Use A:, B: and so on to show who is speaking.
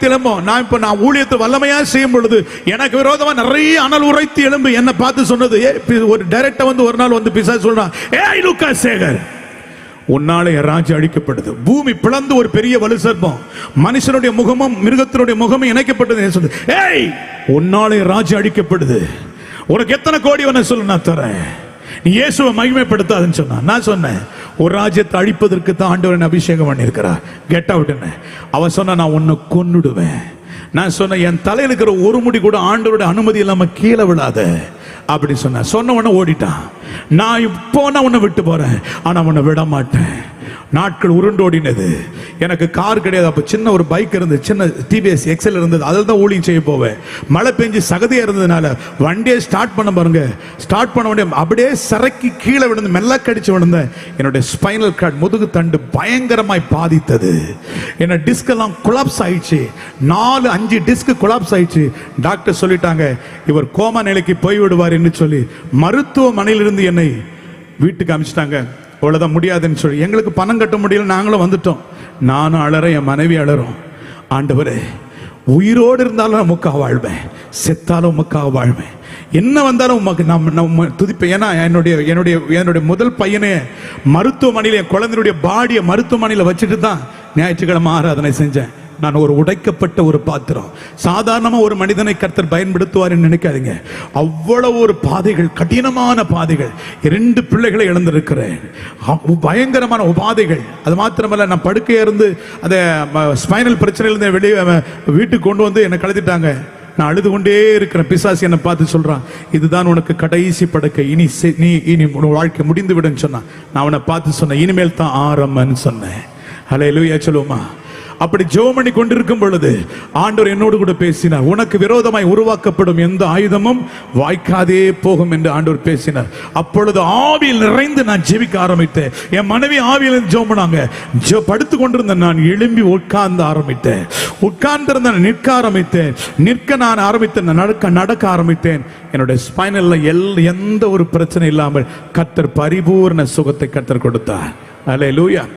A: உரைத்து எழும்பும். நான் ஊழியத்தை வல்லமையா செய்யும் பொழுது எனக்கு விரோதமா நிறைய அனல் உரைத்து எழும்பு. என்ன பார்த்து சொன்னது, ஒரு டைரக்டா வந்து ஒரு நாள் வந்து பிசாசு சொல்றான், ஏய் லூக்காஸ் சேகர், உன்னாலே ராஜ்யம் அழிக்கப்படுது. பூமி பிளந்து ஒரு பெரிய வலு சர்ப்பம் மனுஷனுடைய முகமும் மிருகத்தினுடைய முகமும் இணைக்கப்பட்டது. ஏய், உன்னாலே ராஜ்யம் அழிக்கப்படுது. உனக்கு எத்தனை கோடி வேணா சொல்லு, நான் தரேன். நீ இயேசுவை மகிமைப்படுத்தாதுன்னு சொன்னா. நான் சொன்னேன், ஒரு ராஜ்யத்தை அழிப்பதற்கு தான் ஆண்டவர் அபிஷேகம் பண்ணியிருக்கிறார். Get out. அவன் சொன்ன, நான் உன்னை கொன்னுடுவேன். நான் சொன்ன, என் தலையில் இருக்கிற ஒரு முடி கூட ஆண்டவருடைய அனுமதி இல்லாம கீழே விழாத அப்படி சொன்ன உடனே ஓடிட்டான். நான் இப்போ உன்னை விட்டு போறேன், ஆனா உன்னை விட மாட்டேன். நாட்கள் உருண்டோடினது. எனக்கு கார் கிடையாது, அப்போ சின்ன ஒரு பைக் இருந்தது, சின்ன டிவிஎஸ் எக்ஸல் இருந்தது. அதில் தான் ஊழியம் செய்ய போவேன். மழை பெஞ்சு சகதியாக இருந்ததுனால வண்டியை ஸ்டார்ட் பண்ண பாருங்க, ஸ்டார்ட் பண்ண வண்டியை அப்படியே சரக்கி கீழே விழுந்து மெல்ல கடிச்சு விழுந்தேன். என்னுடைய ஸ்பைனல் கார்டு முதுகு தண்டு பயங்கரமாய் பாதித்தது. என்ன டிஸ்க் எல்லாம் கொலாப்ஸ் ஆயிடுச்சு. 4-5 டிஸ்க் கொலாப்ஸ் ஆயிடுச்சு. டாக்டர் சொல்லிட்டாங்க, இவர் கோமா நிலைக்கு போய்விடுவார் என்று சொல்லி மருத்துவமனையிலிருந்து என்னை வீட்டுக்கு அனுப்பிச்சிட்டாங்க. அவ்வளவுதான், முடியாதுன்னு சொல்லி எங்களுக்கு பணம் கட்ட முடியல. நாங்களும் வந்துட்டோம். நானும் அழறேன், என் மனைவி அழறோம். ஆண்டவரே, உயிரோடு இருந்தாலும் நமக்காக வாழ்வேன், செத்தாலும் உமக்காக வாழ்வேன், என்ன வந்தாலும் உமக்கு நம்ம துதிப்பேன். ஏன்னா என்னுடைய முதல் பையனே மருத்துவமனையில், என் குழந்தையுடைய பாடியை மருத்துவமனையில் வச்சுட்டு தான் ஞாயிற்றுக்கிழமை ஆராதனை செஞ்சேன். நான் ஒரு உடைக்கப்பட்ட ஒரு பாத்திரம். சாதாரணமா ஒரு மனிதனை கர்த்தர் பயன்படுத்துவார் நினைக்காதீங்க. அவ்வளவு ஒரு பாதைகள், கடினமான பாதைகள். 2 பிள்ளைகளை இழந்திருக்கிறேன். பயங்கரமான உபாதைகள். அது மாத்திரமல்ல, நான் படுக்கையா இருந்து அந்த ஸ்பைனல் பிரச்சனையிலிருந்து வெளியே வீட்டுக்கு கொண்டு வந்து என்னை கழுத்திட்டாங்க. நான் அழுது கொண்டே இருக்கிறேன். பிசாசு என்னை பார்த்து சொல்றான், இதுதான் உனக்கு கடைசி படுக்கை, இனி வாழ்க்கை முடிந்து விடுன்னு சொன்னான். நான் அவனை பார்த்து சொன்னேன், இனிமேல் தான் ஆரம்பம்னு சொன்னேன். ஹல்லேலூயா சொல்லுவோமா? அப்படி ஜெபம் பண்ணி கொண்டிருக்கும் பொழுது ஆண்டவர் என்னோடு கூட பேசினார். உனக்கு விரோதமாய் உருவாக்கப்படும் எந்த ஆயுதமும் வாய்க்காதே போகும் என்று ஆண்டவர் பேசினார். அப்பொழுது ஆவியில் நிறைந்து நான் ஜெபிக்க ஆரம்பித்தேன். என் மனைவி ஆவியில் ஜெபம் பண்ணாங்க. படுத்து கொண்டிருந்த நான் எழும்பி உட்கார்ந்து ஆரம்பித்தேன். உட்கார்ந்திருந்த நிற்க ஆரம்பித்தேன். நிற்க நான் ஆரம்பித்தேன். நடக்க ஆரம்பித்தேன். என்னுடைய ஸ்பைனல்ல எந்த ஒரு பிரச்சனை இல்லாமல் கர்த்தர் பரிபூர்ண சுகத்தை கர்த்தர் கொடுத்தார். அல்லேலூயா.